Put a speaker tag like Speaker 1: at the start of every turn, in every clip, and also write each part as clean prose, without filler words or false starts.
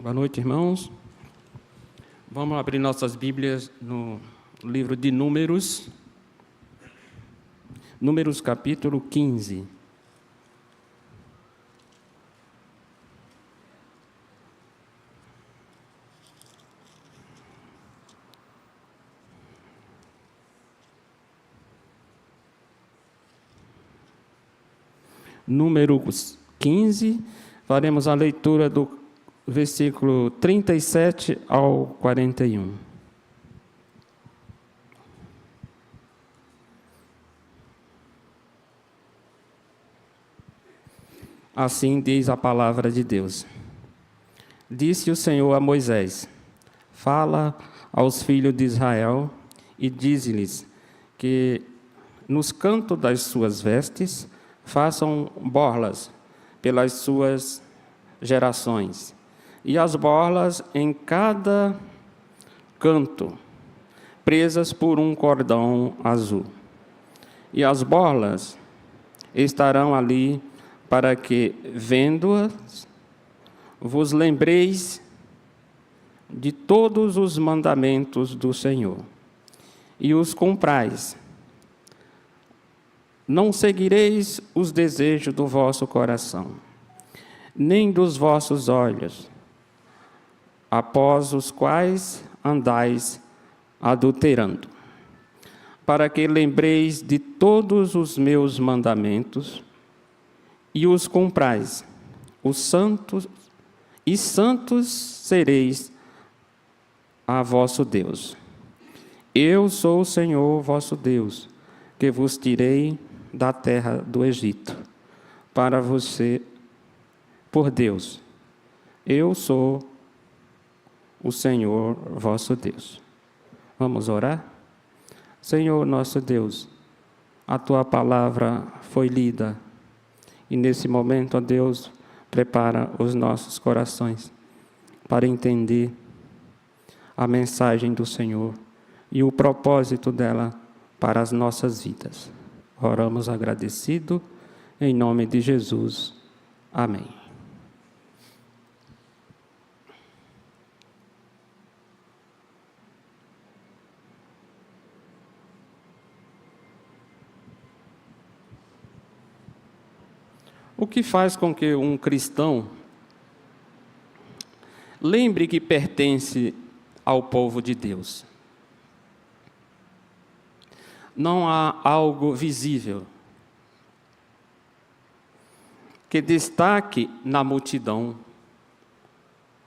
Speaker 1: Boa noite, irmãos. Vamos abrir nossas Bíblias no livro de Números. Números capítulo 15. Números 15, faremos a leitura do versículo 37 ao 41. Assim diz a palavra de Deus. Disse o Senhor a Moisés: Fala aos filhos de Israel e dize-lhes que nos cantos das suas vestes façam borlas pelas suas gerações, e as borlas em cada canto, presas por um cordão azul. E as borlas estarão ali para que, vendo-as, vos lembreis de todos os mandamentos do Senhor, e os cumprais. Não seguireis os desejos do vosso coração, nem dos vossos olhos, após os quais andais adulterando, para que lembreis de todos os meus mandamentos e os cumprais. Os santos e santos sereis a vosso Deus. Eu sou o Senhor vosso Deus, que vos tirei da terra do Egito, para você, por Deus. Eu sou o Senhor vosso Deus. Vamos orar? Senhor nosso Deus, a Tua palavra foi lida, e nesse momento, ó Deus, prepara os nossos corações para entender a mensagem do Senhor e o propósito dela para as nossas vidas. Oramos agradecido, em nome de Jesus. Amém. O que faz com que um cristão lembre que pertence ao povo de Deus? Não há algo visível que destaque na multidão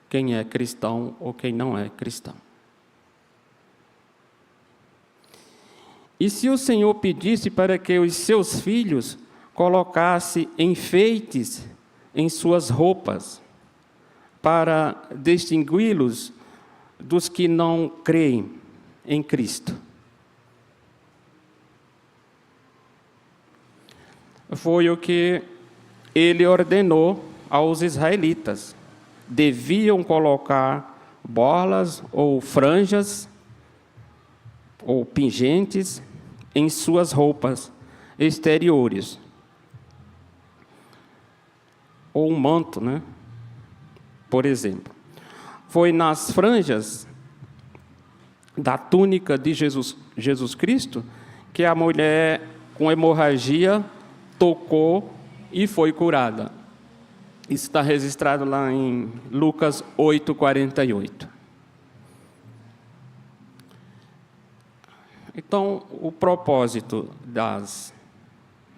Speaker 1: quem é cristão ou quem não é cristão. E se o Senhor pedisse para que os seus filhos colocassem enfeites em suas roupas para distingui-los dos que não creem em Cristo? Foi o que ele ordenou aos israelitas. Deviam colocar borlas ou franjas ou pingentes em suas roupas exteriores. Ou um manto, né? Por exemplo. Foi nas franjas da túnica de Jesus Cristo que a mulher com hemorragia tocou e foi curada. Isso está registrado lá em Lucas 8:48. Então, o propósito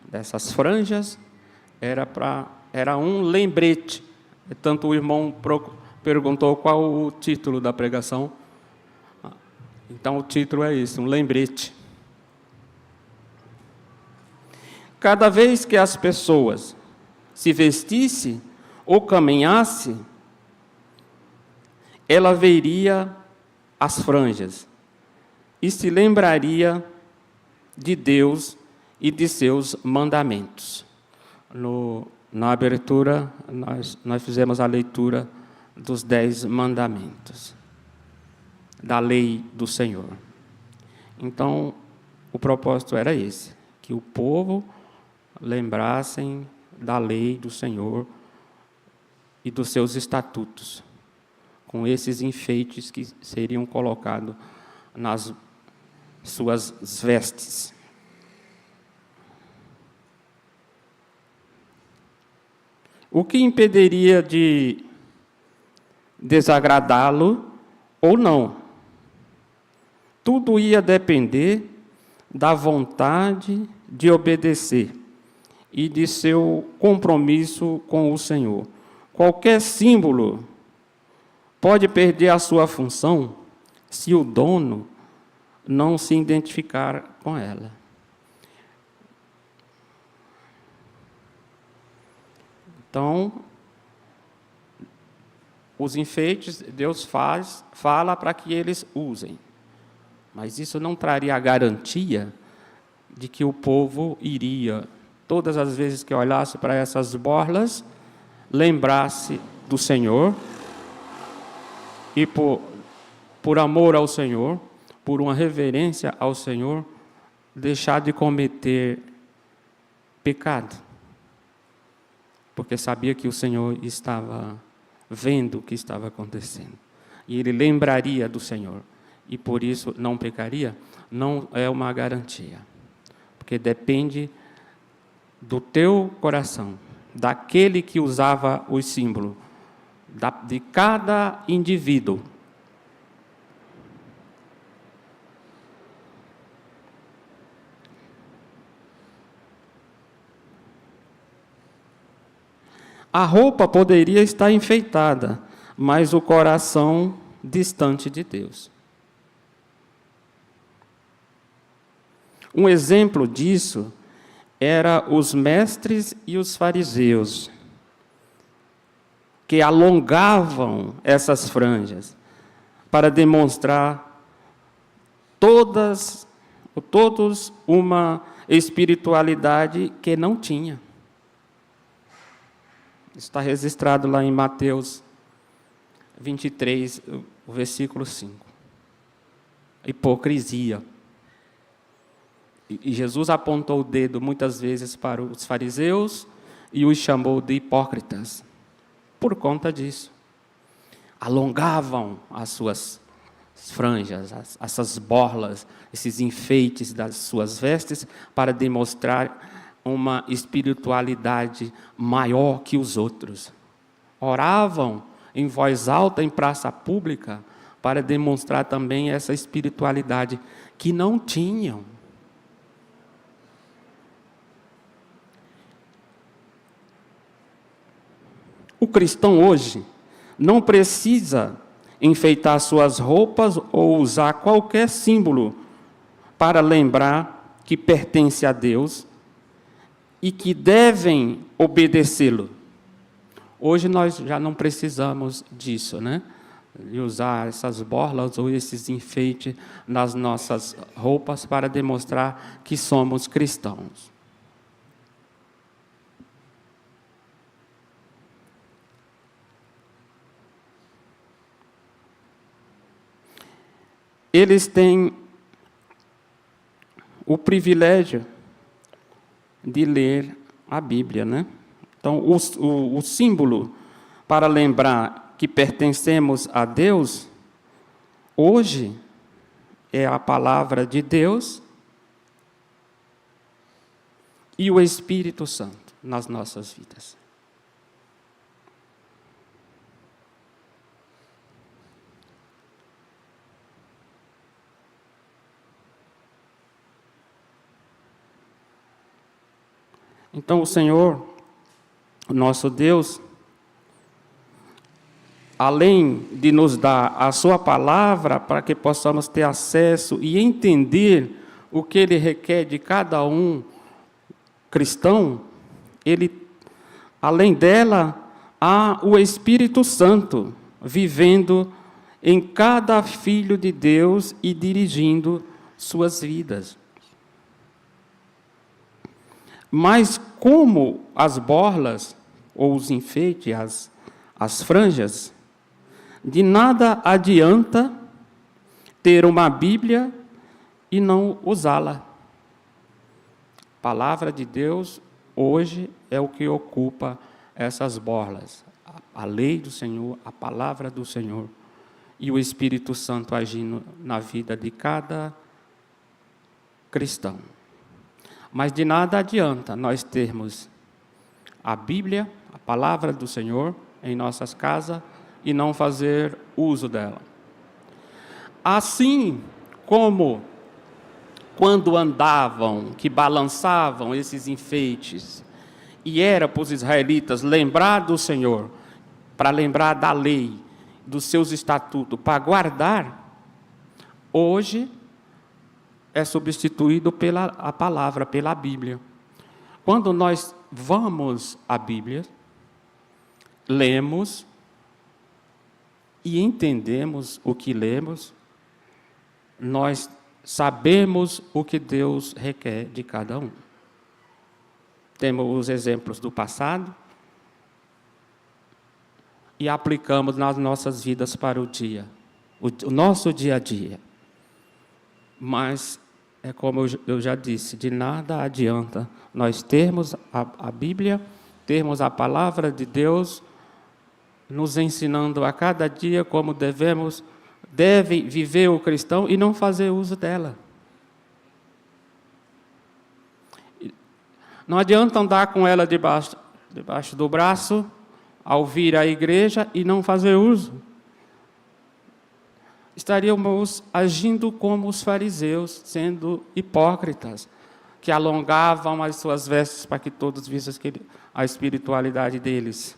Speaker 1: dessas franjas era um lembrete. Tanto o irmão perguntou qual o título da pregação. Então, o título é esse, um lembrete. Cada vez que as pessoas se vestissem ou caminhassem, ela veria as franjas e se lembraria de Deus e de seus mandamentos. Na abertura, nós fizemos a leitura dos 10 mandamentos, da lei do Senhor. Então, o propósito era esse, que o povo lembrassem da lei do Senhor e dos seus estatutos, com esses enfeites que seriam colocados nas suas vestes. O que impediria de desagradá-lo ou não? Tudo ia depender da vontade de obedecer e de seu compromisso com o Senhor. Qualquer símbolo pode perder a sua função se o dono não se identificar com ela. Então, os enfeites, Deus fala para que eles usem. Mas isso não traria a garantia de que o povo iria, todas as vezes que olhasse para essas borlas, lembrasse do Senhor e, por amor ao Senhor, por uma reverência ao Senhor, deixar de cometer pecado. Porque sabia que o Senhor estava vendo o que estava acontecendo. E ele lembraria do Senhor. E por isso não pecaria, não é uma garantia. Porque depende do teu coração, daquele que usava os símbolos, de cada indivíduo. A roupa poderia estar enfeitada, mas o coração distante de Deus. Um exemplo disso era os mestres e os fariseus, que alongavam essas franjas para demonstrar todos uma espiritualidade que não tinha. Está registrado lá em Mateus 23, o versículo 5. Hipocrisia. E Jesus apontou o dedo muitas vezes para os fariseus e os chamou de hipócritas. Por conta disso. Alongavam as suas franjas, essas borlas, esses enfeites das suas vestes para demonstrar uma espiritualidade maior que os outros. Oravam em voz alta em praça pública para demonstrar também essa espiritualidade que não tinham. O cristão hoje não precisa enfeitar suas roupas ou usar qualquer símbolo para lembrar que pertence a Deus e que devem obedecê-lo. Hoje nós já não precisamos disso, né? De usar essas borlas ou esses enfeites nas nossas roupas para demonstrar que somos cristãos. Eles têm o privilégio de ler a Bíblia, né? Então, o símbolo para lembrar que pertencemos a Deus, hoje, é a palavra de Deus e o Espírito Santo nas nossas vidas. Então, o Senhor, o nosso Deus, além de nos dar a sua palavra para que possamos ter acesso e entender o que Ele requer de cada um cristão, Ele, além dela, há o Espírito Santo vivendo em cada filho de Deus e dirigindo suas vidas. Mas como as borlas, ou os enfeites, as franjas, de nada adianta ter uma Bíblia e não usá-la. A palavra de Deus, hoje, é o que ocupa essas borlas. A lei do Senhor, a palavra do Senhor e o Espírito Santo agindo na vida de cada cristão. Mas de nada adianta nós termos a Bíblia, a palavra do Senhor, em nossas casas e não fazer uso dela. Assim como quando andavam, que balançavam esses enfeites, e era para os israelitas lembrar do Senhor, para lembrar da lei, dos seus estatutos, para guardar, hoje é substituído pela a palavra, pela Bíblia. Quando nós vamos à Bíblia, lemos e entendemos o que lemos, nós sabemos o que Deus requer de cada um. Temos os exemplos do passado e aplicamos nas nossas vidas para o nosso dia a dia. Mas, é como eu já disse, de nada adianta nós termos a Bíblia, termos a palavra de Deus, nos ensinando a cada dia como deve viver o cristão e não fazer uso dela. Não adianta andar com ela debaixo do braço, ao vir à igreja e não fazer uso. Estaríamos agindo como os fariseus, sendo hipócritas, que alongavam as suas vestes para que todos vissem a espiritualidade deles.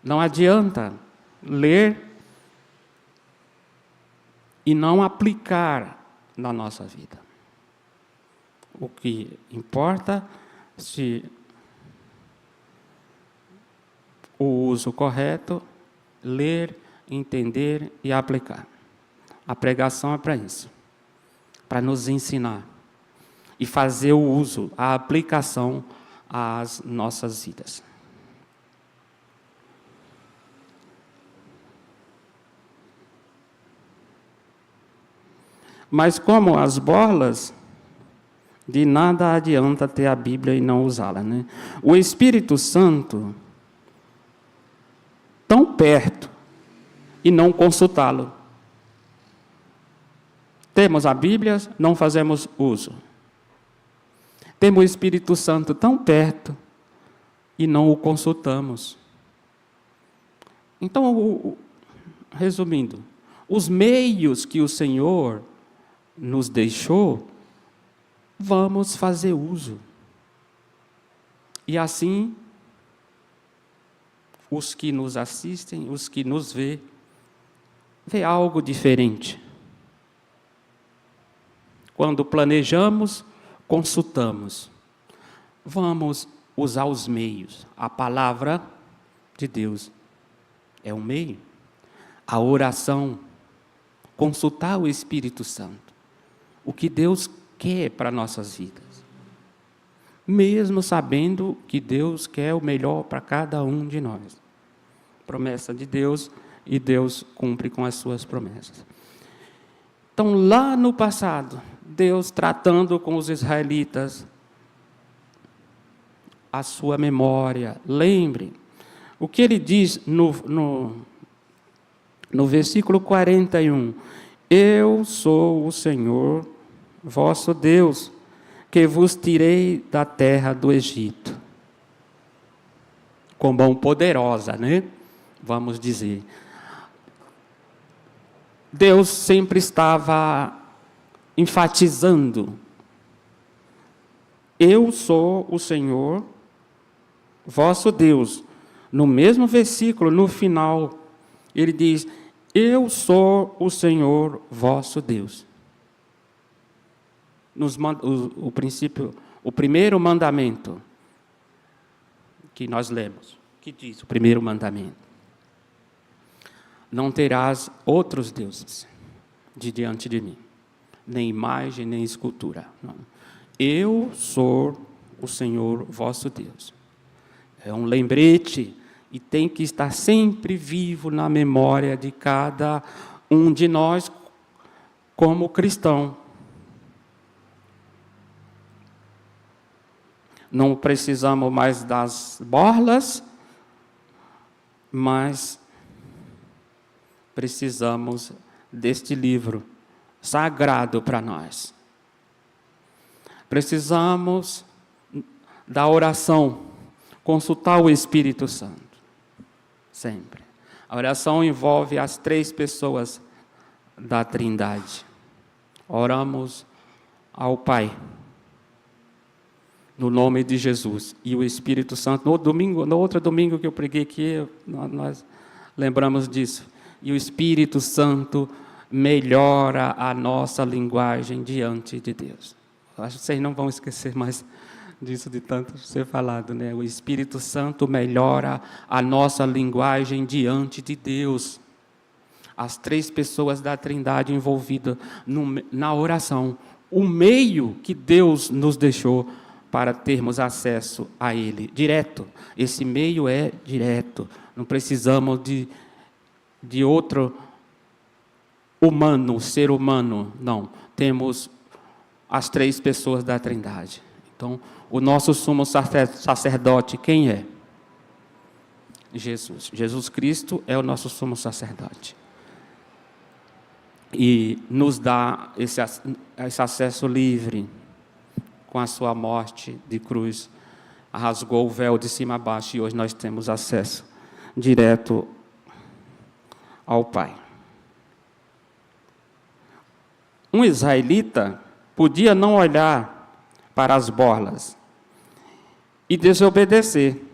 Speaker 1: Não adianta ler e não aplicar na nossa vida. O que importa é se o uso correto, ler, entender e aplicar. A pregação é para isso, para nos ensinar e fazer o uso, a aplicação às nossas vidas. Mas como as borlas, de nada adianta ter a Bíblia e não usá-la, né? O Espírito Santo, tão perto, e não consultá-lo. Temos a Bíblia, não fazemos uso. Temos o Espírito Santo tão perto, e não o consultamos. Então, resumindo, os meios que o Senhor nos deixou, vamos fazer uso. E assim, os que nos assistem, os que nos vê algo diferente. Quando planejamos, consultamos. Vamos usar os meios. A palavra de Deus é um meio. A oração, consultar o Espírito Santo. O que Deus quer para nossas vidas. Mesmo sabendo que Deus quer o melhor para cada um de nós. Promessa de Deus, e Deus cumpre com as suas promessas. Então, lá no passado, Deus tratando com os israelitas, a sua memória, lembrem, o que ele diz no versículo 41, eu sou o Senhor, vosso Deus, que vos tirei da terra do Egito. Com mão poderosa, né? Vamos dizer. Deus sempre estava enfatizando, eu sou o Senhor, vosso Deus. No mesmo versículo, no final, ele diz, eu sou o Senhor, vosso Deus. O primeiro mandamento que nós lemos, que diz o primeiro mandamento, não terás outros deuses diante de mim, nem imagem, nem escultura. Não. Eu sou o Senhor vosso Deus. É um lembrete e tem que estar sempre vivo na memória de cada um de nós como cristão. Não precisamos mais das borlas, Mas precisamos deste livro sagrado para nós. Precisamos da oração, consultar o Espírito Santo, sempre. A oração envolve as 3 pessoas da Trindade. Oramos ao Pai, no nome de Jesus, e o Espírito Santo. No outro domingo que eu preguei aqui, nós lembramos disso. E o Espírito Santo melhora a nossa linguagem diante de Deus. Acho que vocês não vão esquecer mais disso de tanto ser falado, né? O Espírito Santo melhora a nossa linguagem diante de Deus. As 3 pessoas da Trindade envolvidas na oração. O meio que Deus nos deixou para termos acesso a Ele, direto. Esse meio é direto. Não precisamos de outro humano, ser humano, não. Temos as 3 pessoas da Trindade. Então, o nosso sumo sacerdote, quem é? Jesus. Jesus Cristo é o nosso sumo sacerdote. E nos dá esse acesso livre. Com a sua morte de cruz, rasgou o véu de cima a baixo, e hoje nós temos acesso direto ao Pai. Um israelita podia não olhar para as borlas e desobedecer.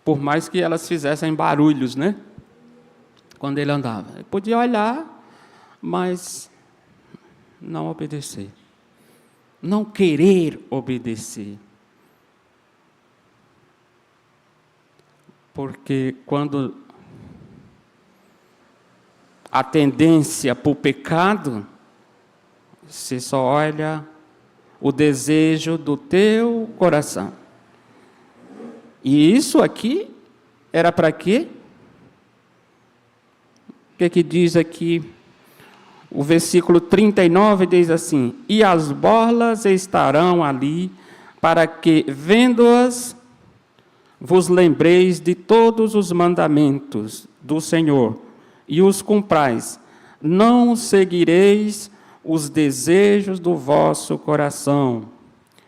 Speaker 1: Por mais que elas fizessem barulhos, né? Quando ele andava. Ele podia olhar, mas não obedecer. Não querer obedecer. Porque quando a tendência para o pecado, você só olha o desejo do teu coração. E isso aqui era para quê? O que diz aqui? O versículo 39 diz assim: e as borlas estarão ali, para que, vendo-as, vos lembreis de todos os mandamentos do Senhor, e os cumprais. Não seguireis os desejos do vosso coração,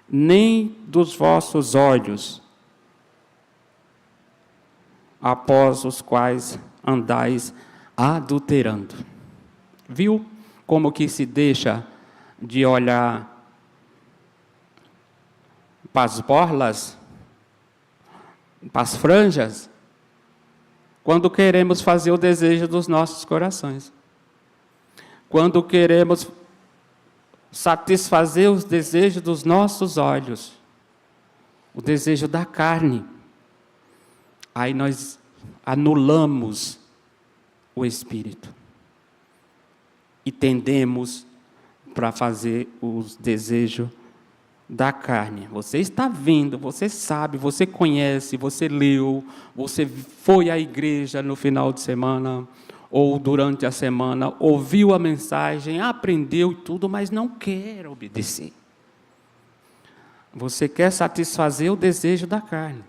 Speaker 1: nem dos vossos olhos, após os quais andais adulterando. Viu como que se deixa de olhar para as borlas, para as franjas, quando queremos fazer o desejo dos nossos corações. Quando queremos satisfazer os desejos dos nossos olhos, o desejo da carne. Aí nós anulamos o Espírito e tendemos para fazer os desejos da carne. Você está vendo, você sabe, você conhece, você leu, você foi à igreja no final de semana ou durante a semana, ouviu a mensagem, aprendeu e tudo, mas não quer obedecer. Você quer satisfazer o desejo da carne.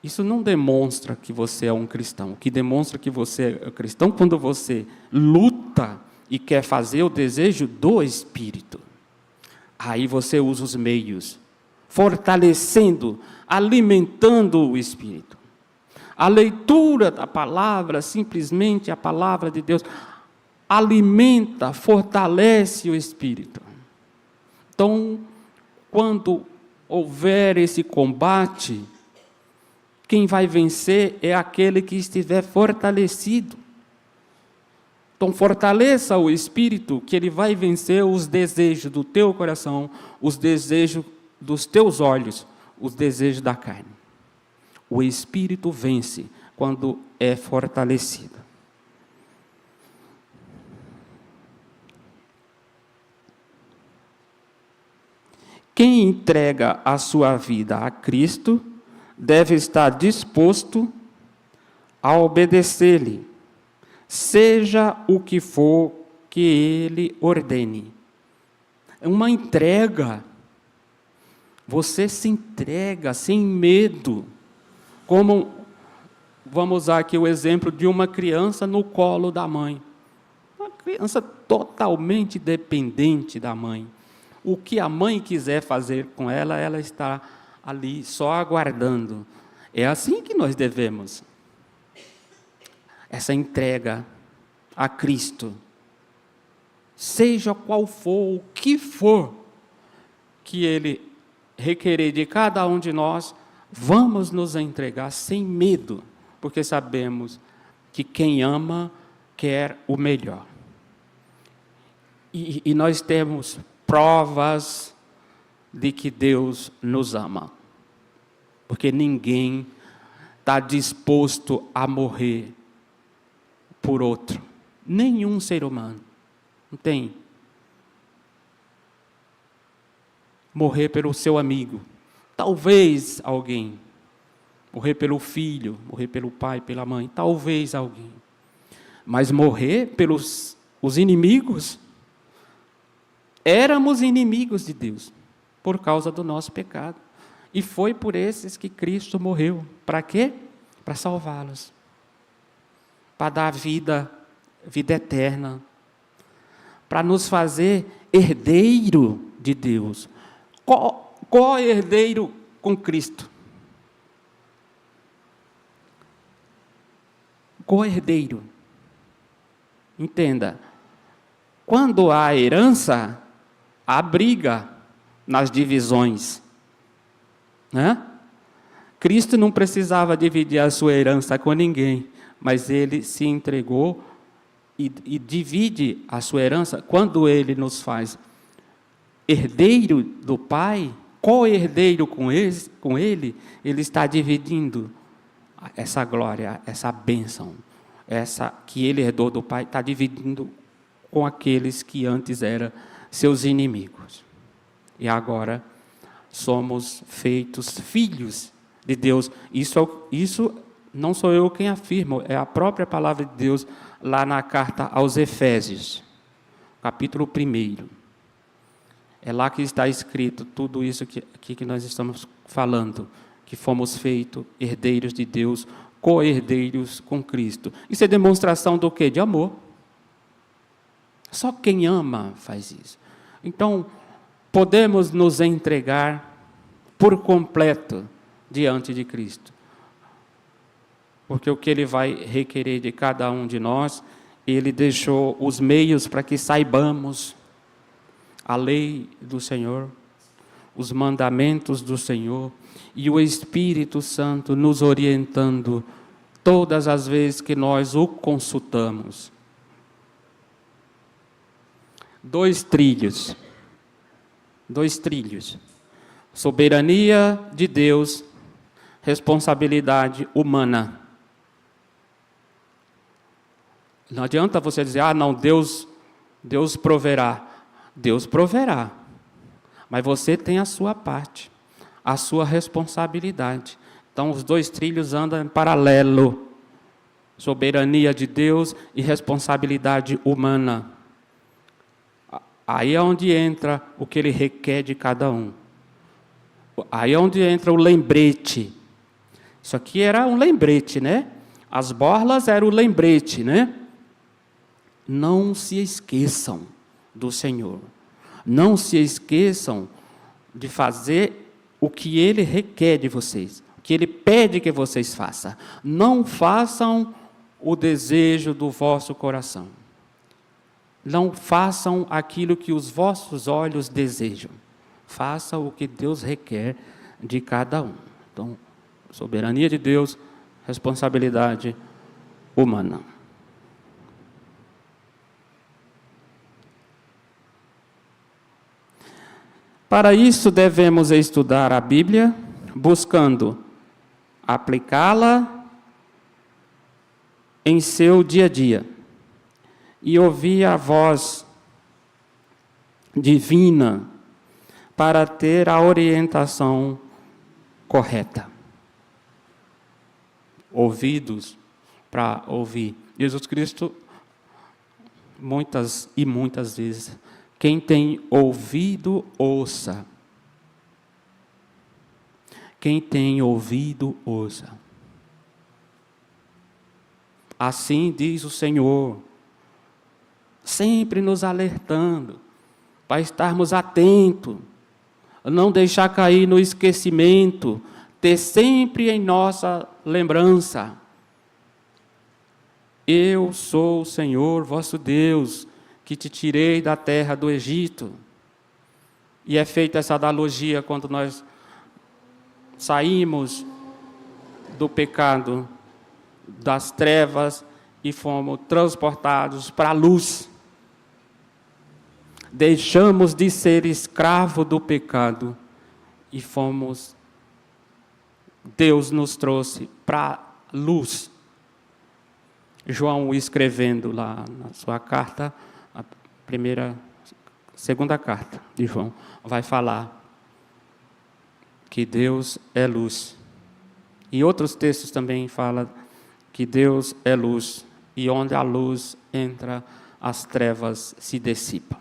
Speaker 1: Isso não demonstra que você é um cristão. O que demonstra que você é cristão quando você luta e quer fazer o desejo do Espírito. Aí você usa os meios, fortalecendo, alimentando o Espírito. A leitura da palavra, simplesmente a palavra de Deus, alimenta, fortalece o Espírito. Então, quando houver esse combate, quem vai vencer é aquele que estiver fortalecido. Então, fortaleça o Espírito, que ele vai vencer os desejos do teu coração, os desejos dos teus olhos, os desejos da carne. O Espírito vence quando é fortalecido. Quem entrega a sua vida a Cristo deve estar disposto a obedecer-lhe, seja o que for que ele ordene. É uma entrega. Você se entrega sem medo. Como, vamos usar aqui o exemplo de uma criança no colo da mãe. Uma criança totalmente dependente da mãe. O que a mãe quiser fazer com ela, ela está ali só aguardando. É assim que nós devemos. Essa entrega a Cristo. Seja qual for, o que for que Ele requerer de cada um de nós, vamos nos entregar sem medo, porque sabemos que quem ama quer o melhor. E nós temos provas de que Deus nos ama, porque ninguém está disposto a morrer por outro, nenhum ser humano, não tem. Morrer pelo seu amigo, talvez alguém, morrer pelo filho, morrer pelo pai, pela mãe, talvez alguém, mas morrer pelos os inimigos. Éramos inimigos de Deus, por causa do nosso pecado, e foi por esses que Cristo morreu. Para quê? Para salvá-los, para dar vida eterna, para nos fazer herdeiro de Deus. Co-herdeiro com Cristo. Co-herdeiro. Entenda, quando há herança, há briga nas divisões. Né? Cristo não precisava dividir a sua herança com ninguém, mas Ele se entregou e divide a sua herança quando Ele nos faz herdeiro do Pai, co-herdeiro com Ele, Ele está dividindo essa glória, essa bênção, essa que Ele herdou do Pai, está dividindo com aqueles que antes eram seus inimigos. E agora somos feitos filhos de Deus. Isso não sou eu quem afirmo, é a própria palavra de Deus lá na carta aos Efésios, capítulo 1. É lá que está escrito tudo isso que nós estamos falando, que fomos feitos herdeiros de Deus, co-herdeiros com Cristo. Isso é demonstração do quê? De amor. Só quem ama faz isso. Então, podemos nos entregar por completo diante de Cristo. Porque o que Ele vai requerer de cada um de nós, Ele deixou os meios para que saibamos a lei do Senhor, os mandamentos do Senhor, e o Espírito Santo nos orientando todas as vezes que nós o consultamos. 2 trilhos. Soberania de Deus, responsabilidade humana. Não adianta você dizer, não, Deus proverá. Deus proverá, mas você tem a sua parte, a sua responsabilidade. Então, os 2 trilhos andam em paralelo. Soberania de Deus e responsabilidade humana. Aí é onde entra o que Ele requer de cada um. Aí é onde entra o lembrete. Isso aqui era um lembrete, né? As borlas eram o lembrete, né? Não se esqueçam do Senhor. Não se esqueçam de fazer o que Ele requer de vocês, o que Ele pede que vocês façam. Não façam o desejo do vosso coração. Não façam aquilo que os vossos olhos desejam. Façam o que Deus requer de cada um. Então, soberania de Deus, responsabilidade humana. Para isso, devemos estudar a Bíblia, buscando aplicá-la em seu dia a dia e ouvir a voz divina para ter a orientação correta. Ouvidos para ouvir. Jesus Cristo, muitas vezes, Quem tem ouvido, ouça. Quem tem ouvido, ouça. Assim diz o Senhor, sempre nos alertando, para estarmos atentos, não deixar cair no esquecimento, ter sempre em nossa lembrança. Eu sou o Senhor, vosso Deus, que te tirei da terra do Egito. E é feita essa analogia quando nós saímos do pecado, das trevas, e fomos transportados para a luz. Deixamos de ser escravo do pecado e fomos, Deus nos trouxe para a luz. João escrevendo lá na sua carta, segunda carta de João, vai falar que Deus é luz. E outros textos também falam que Deus é luz, e onde a luz entra, as trevas se dissipam.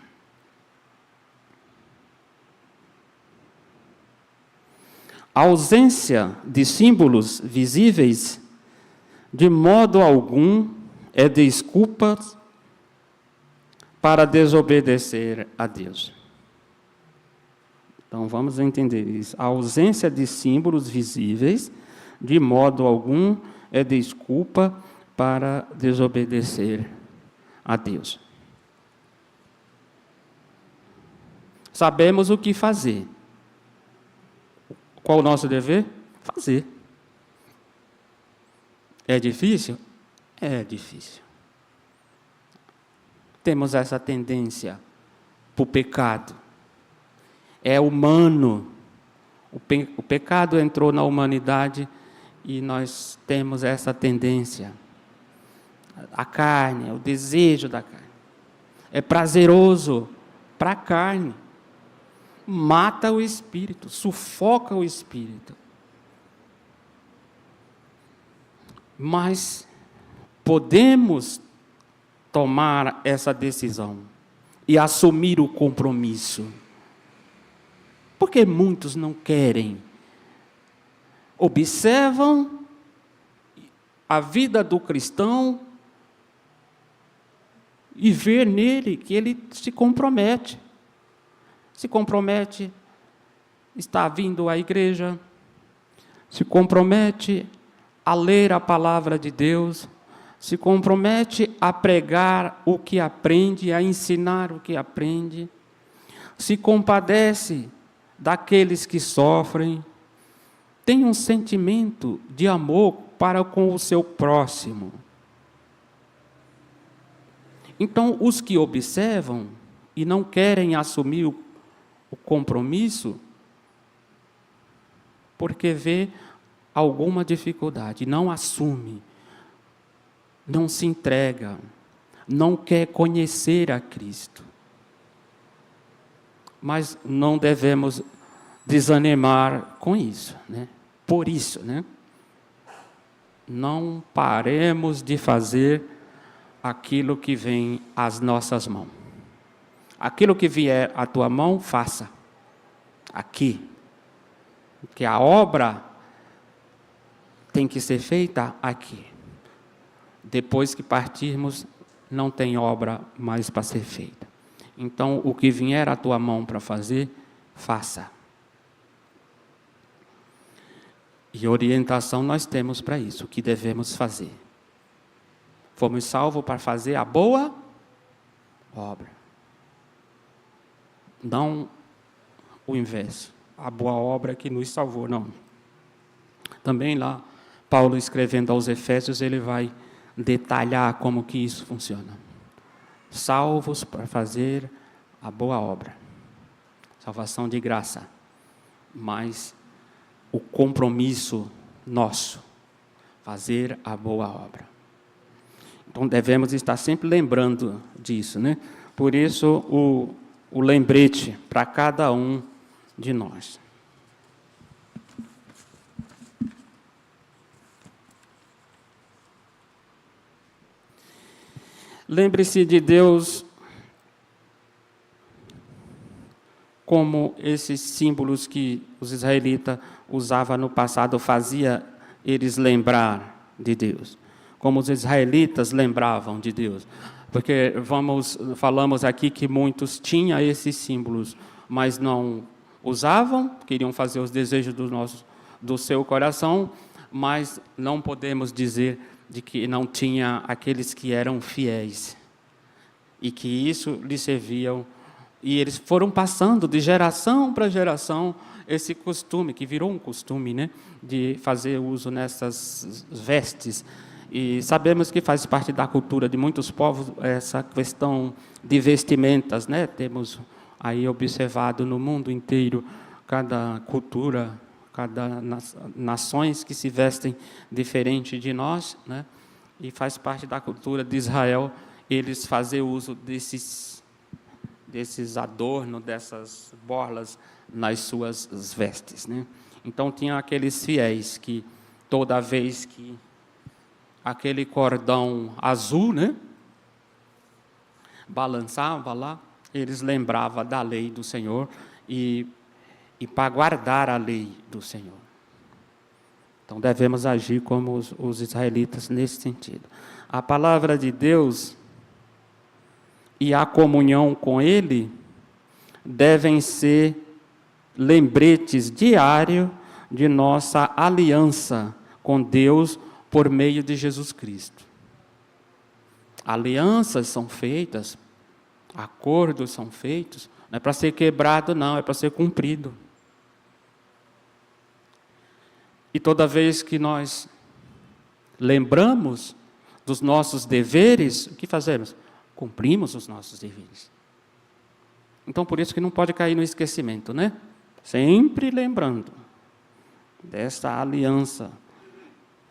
Speaker 1: A ausência de símbolos visíveis, de modo algum, é desculpa para desobedecer a Deus. Então, vamos entender isso. A ausência de símbolos visíveis, de modo algum, é desculpa para desobedecer a Deus. Sabemos o que fazer. Qual o nosso dever? Fazer. É difícil? É difícil. Temos essa tendência para o pecado. É humano. O pecado entrou na humanidade e nós temos essa tendência. A carne, o desejo da carne. É prazeroso para a carne. Mata o espírito, sufoca o espírito. Mas podemos tomar essa decisão e assumir o compromisso. Porque muitos não querem. Observam a vida do cristão e ver nele que ele se compromete. Se compromete, está vindo à igreja, se compromete a ler a palavra de Deus, se compromete a pregar o que aprende, a ensinar o que aprende, se compadece daqueles que sofrem, tem um sentimento de amor para com o seu próximo. Então, os que observam e não querem assumir o compromisso, porque vê alguma dificuldade, não assume, não se entrega, não quer conhecer a Cristo. Mas não devemos desanimar com isso, né? Por isso, né? Não paremos de fazer aquilo que vem às nossas mãos. Aquilo que vier à tua mão, faça. Aqui. Porque a obra tem que ser feita aqui. Depois que partirmos, não tem obra mais para ser feita. Então, o que vier à tua mão para fazer, faça. E orientação nós temos para isso, o que devemos fazer. Fomos salvos para fazer a boa obra. Não o inverso, a boa obra que nos salvou, não. Também lá, Paulo escrevendo aos Efésios, ele vai detalhar como que isso funciona. Salvos para fazer a boa obra. Salvação de graça. Mas o compromisso nosso, fazer a boa obra. Então devemos estar sempre lembrando disso, né? Por isso o lembrete para cada um de nós. Lembre-se de Deus como esses símbolos que os israelitas usavam no passado fazia eles lembrar de Deus, como os israelitas lembravam de Deus. Porque falamos aqui que muitos tinham esses símbolos, mas não usavam, queriam fazer os desejos do seu coração, mas não podemos dizer de que não tinha aqueles que eram fiéis e que isso lhes serviam. E eles foram passando de geração para geração esse costume, que virou um costume, né, de fazer uso nessas vestes. E sabemos que faz parte da cultura de muitos povos essa questão de vestimentas, né? Temos aí observado no mundo inteiro cada cultura, cada nações que se vestem diferente de nós, né? E faz parte da cultura de Israel eles fazer uso desses adornos, dessas borlas nas suas vestes, né? Então tinha aqueles fiéis que toda vez que aquele cordão azul, né, balançava lá, eles lembravam da lei do Senhor e para guardar a lei do Senhor. Então devemos agir como os israelitas nesse sentido. A palavra de Deus e a comunhão com Ele devem ser lembretes diários de nossa aliança com Deus por meio de Jesus Cristo. Alianças são feitas, acordos são feitos, não é para ser quebrado, não, é para ser cumprido. E toda vez que nós lembramos dos nossos deveres, o que fazemos? Cumprimos os nossos deveres. Então, por isso que não pode cair no esquecimento, né? Sempre lembrando desta aliança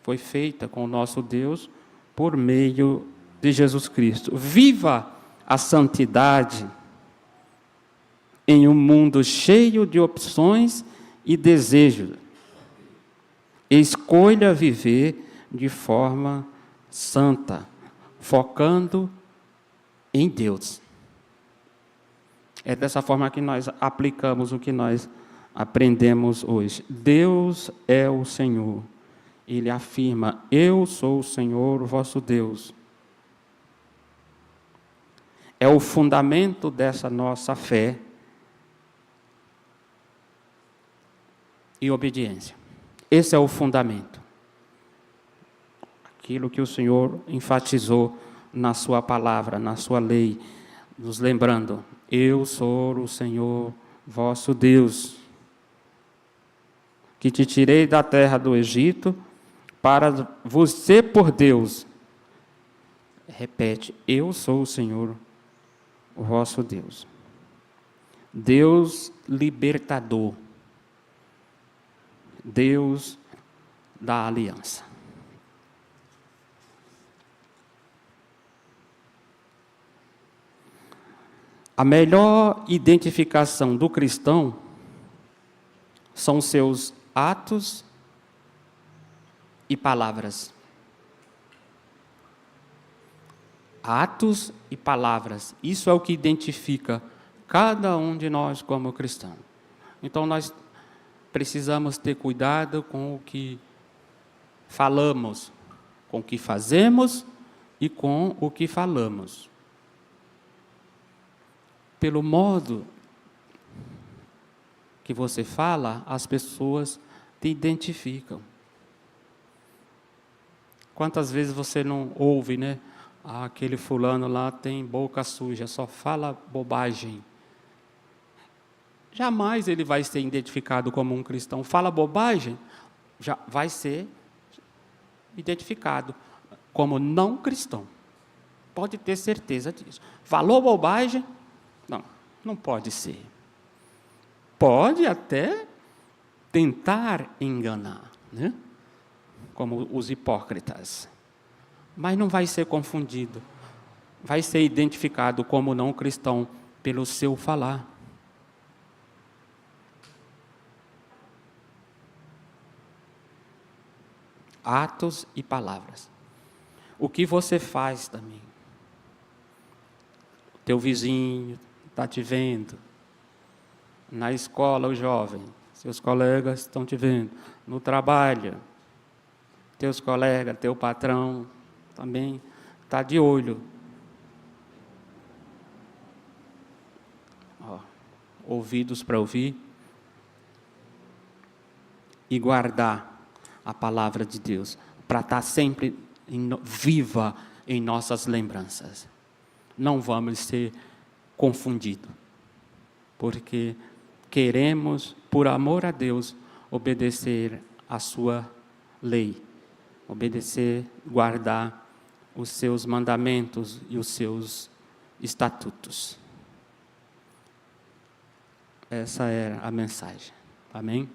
Speaker 1: foi feita com o nosso Deus por meio de Jesus Cristo. Viva a santidade em um mundo cheio de opções e desejos. Escolha viver de forma santa, focando em Deus. É dessa forma que nós aplicamos o que nós aprendemos hoje. Deus é o Senhor. Ele afirma: eu sou o Senhor, vosso Deus. É o fundamento dessa nossa fé e obediência. Esse é o fundamento. Aquilo que o Senhor enfatizou na sua palavra, na sua lei, nos lembrando: eu sou o Senhor, vosso Deus, que te tirei da terra do Egito, para vos ser por Deus. Repete: eu sou o Senhor, o vosso Deus. Deus libertador. Deus da aliança. A melhor identificação do cristão são seus atos e palavras. Atos e palavras. Isso é o que identifica cada um de nós como cristão. Então, nós precisamos ter cuidado com o que falamos, com o que fazemos e com o que falamos. Pelo modo que você fala, as pessoas te identificam. Quantas vezes você não ouve, né? Ah, aquele fulano lá tem boca suja, só fala bobagem. Jamais ele vai ser identificado como um cristão. Fala bobagem, já vai ser identificado como não cristão. Pode ter certeza disso. Falou bobagem? Não pode ser. Pode até tentar enganar, né? Como os hipócritas. Mas não vai ser confundido. Vai ser identificado como não cristão pelo seu falar. Atos e palavras. O que você faz também. Teu vizinho está te vendo. Na escola, o jovem, seus colegas estão te vendo. No trabalho, teus colegas, teu patrão também está de olho. Ouvidos para ouvir e guardar a palavra de Deus, para estar sempre viva em nossas lembranças. Não vamos ser confundidos, porque queremos, por amor a Deus, obedecer a sua lei, obedecer, guardar os seus mandamentos e os seus estatutos. Essa é a mensagem. Amém?